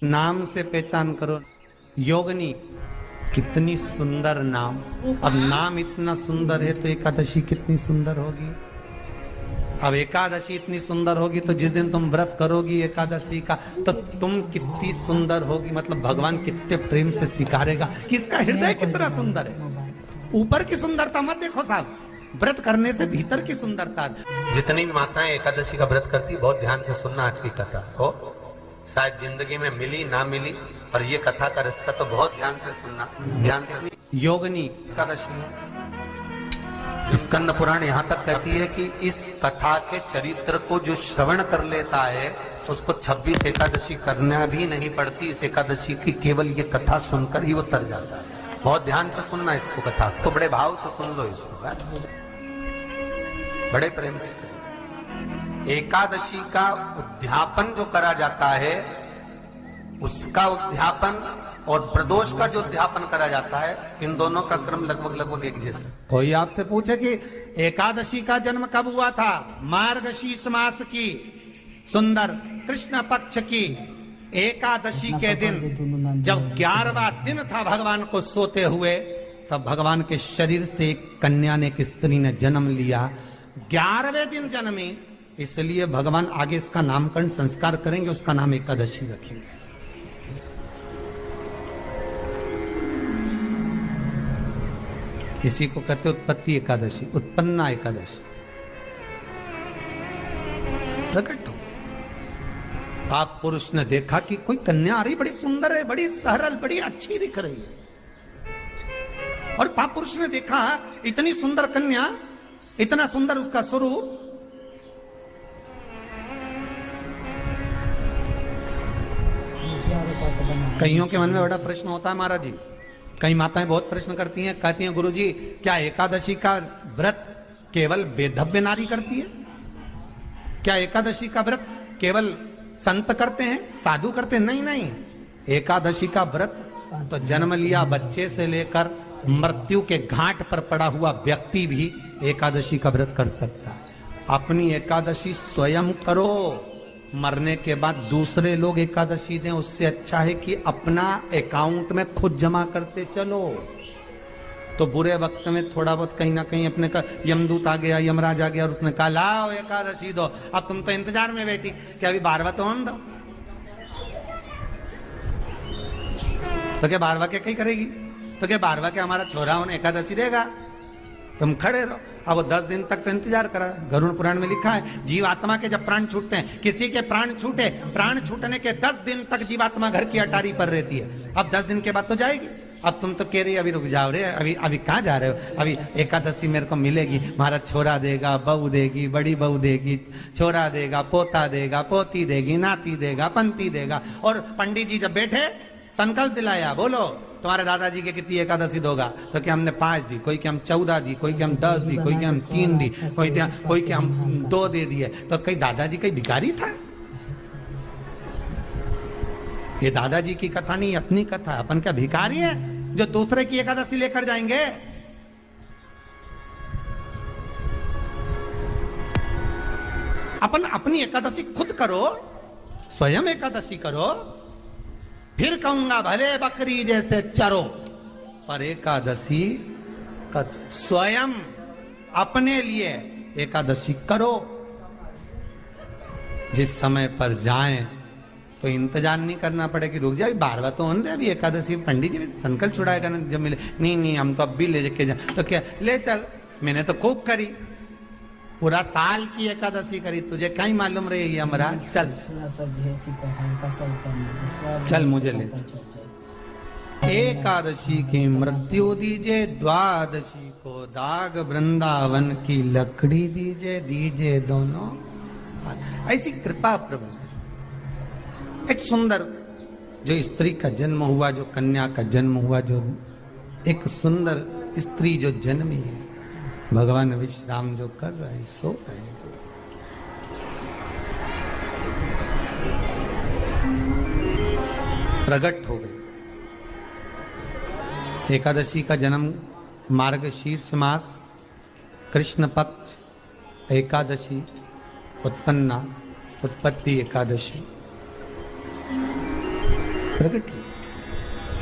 नाम से पहचान करो। योगिनी, कितनी सुंदर नाम। अब नाम इतना सुंदर है तो एकादशी कितनी सुंदर होगी। अब एकादशी इतनी सुंदर होगी तो जिस दिन तुम व्रत करोगी एकादशी का तो तुम कितनी सुंदर होगी। मतलब भगवान कितने प्रेम से स्वीकारेगा कि इसका हृदय कितना सुंदर है। ऊपर की सुंदरता मत देखो साहब, व्रत करने से भीतर की सुंदरता। जितनी माताएं एकादशी का व्रत करती, बहुत ध्यान से सुनना आज की कथा हो, शायद जिंदगी में मिली ना मिली, और ये कथा का रिश्ता तो बहुत ध्यान से सुनना, ध्यान से। योगिनी एकादशी, स्कंद पुराण यहाँ तक कहती है कि इस कथा के चरित्र को जो श्रवण कर लेता है उसको 26 एकादशी करना भी नहीं पड़ती। इस एकादशी की केवल ये कथा सुनकर ही वो तर जाता है। बहुत ध्यान से सुनना इसको, कथा तो बड़े भाव से सुन लो इसको, बड़े प्रेम से। एकादशी का उद्यापन जो करा जाता है, उसका उद्यापन और प्रदोष का जो उद्यापन करा जाता है, इन दोनों का क्रम लगभग एक जैसा। कोई आपसे पूछे कि एकादशी का जन्म कब हुआ था? मार्गशीर्ष मास की सुंदर कृष्ण पक्ष की एकादशी के दिन, जब 11वां दिन था भगवान को सोते हुए, तब भगवान के शरीर से एक कन्या ने, एक स्त्री ने जन्म लिया। 11वें दिन जन्मी, इसलिए भगवान आगे इसका नामकरण संस्कार करेंगे, उसका नाम एकादशी रखेंगे। इसी को कहते उत्पत्ति एकादशी, उत्पन्ना एकादशी। प्रकट हो, पाप पुरुष ने देखा कि कोई कन्या आ रही, बड़ी सुंदर है, बड़ी सरल, बड़ी अच्छी दिख रही है। और पाप पुरुष ने देखा इतनी सुंदर कन्या, इतना सुंदर उसका स्वरूप। कईयों के मन में बड़ा प्रश्न होता है महाराज जी, कई माताएं बहुत प्रश्न करती हैं, कहती हैं गुरुजी क्या एकादशी का व्रत केवल वेदव्य नारी करती है? क्या एकादशी का व्रत केवल संत करते हैं, साधु करते हैं? नहीं नहीं, एकादशी का व्रत तो जन्म लिया बच्चे से लेकर मृत्यु के घाट पर पड़ा हुआ व्यक्ति भी एकादशी का व्रत कर सकता है। अपनी एकादशी स्वयं करो, मरने के बाद दूसरे लोग एकादशी दें, उससे अच्छा है कि अपना अकाउंट में खुद जमा करते चलो। तो बुरे वक्त में थोड़ा बहुत कहीं ना कहीं अपने का यमदूत आ गया, यमराज आ गया और उसने कहा लाओ एकादशी दो। अब तुम तो इंतजार में बैठी कि अभी 12वां तो हम दो, तो क्या 12वां के कहीं करेगी? तो क्या 12वां के हमारा छोरा उन्हें एकादशी देगा? तुम खड़े रहो। अब वो 10 दिन तक तो इंतजार करा। गरुड़ पुराण में लिखा है, जीवात्मा के जब प्राण छूटते हैं, किसी के प्राण छूटे, प्राण छूटने के 10 दिन तक जीवात्मा घर की अटारी पर रहती है। अब 10 दिन के बाद तो जाएगी। अब तुम तो कह रही अभी रुक जाओ रे, अभी कहाँ जा रहे हो? अभी एकादशी मेरे को मिलेगी, हमारा छोरा देगा, बहू देगी, बड़ी बहू देगी, छोरा देगा, पोता देगा, पोती देगी, नाती देगा, पंती देगा। और पंडित जी जब बैठे संकल्प दिलाया, बोलो तुम्हारे दादाजी के कितनी एकादशी दोगा? तो क्या हमने 5 दी, कोई के हम 14 दी, कोई के हम 10 दी, कोई के हम 3 दी, कोई के हम 2 दे दिए। तो कहीं दादाजी कहीं भिखारी था? ये दादाजी की कथा नहीं, अपनी कथा। अपन क्या भिखारी है जो दूसरे की एकादशी लेकर जाएंगे? अपन अपनी एकादशी खुद करो, स्वयं एकादशी करो, फिर कहूंगा भले बकरी जैसे चरो, पर एकादशी कर। स्वयं अपने लिए एकादशी करो। जिस समय पर जाएं तो इंतजार नहीं करना पड़े कि रुक जाए 12वां तो होने दे, अभी एकादशी पंडित जी संकल्प छुड़ाएगा ना जब मिले। नहीं हम तो अब भी ले के जाए। तो क्या ले चल, मैंने तो खूब करी, पूरा साल की एकादशी करी, तुझे कहीं मालूम रही यमराज? चल चल मुझे ले। एकादशी की मृत्यु दीजिए, द्वादशी को दाग वृंदावन की लकड़ी दीजिए दोनों। ऐसी कृपा प्रभु। एक सुंदर जो स्त्री का जन्म हुआ, जो कन्या का जन्म हुआ, जो एक सुंदर स्त्री जो जन्मी है, भगवान विश्राम जो कर रहे हैं, सो रहे हैं। प्रकट हो गए। एकादशी का जन्म मार्गशीर्ष मास कृष्ण पक्ष एकादशी, उत्पन्ना, उत्पत्ति एकादशी। प्रकट हुई।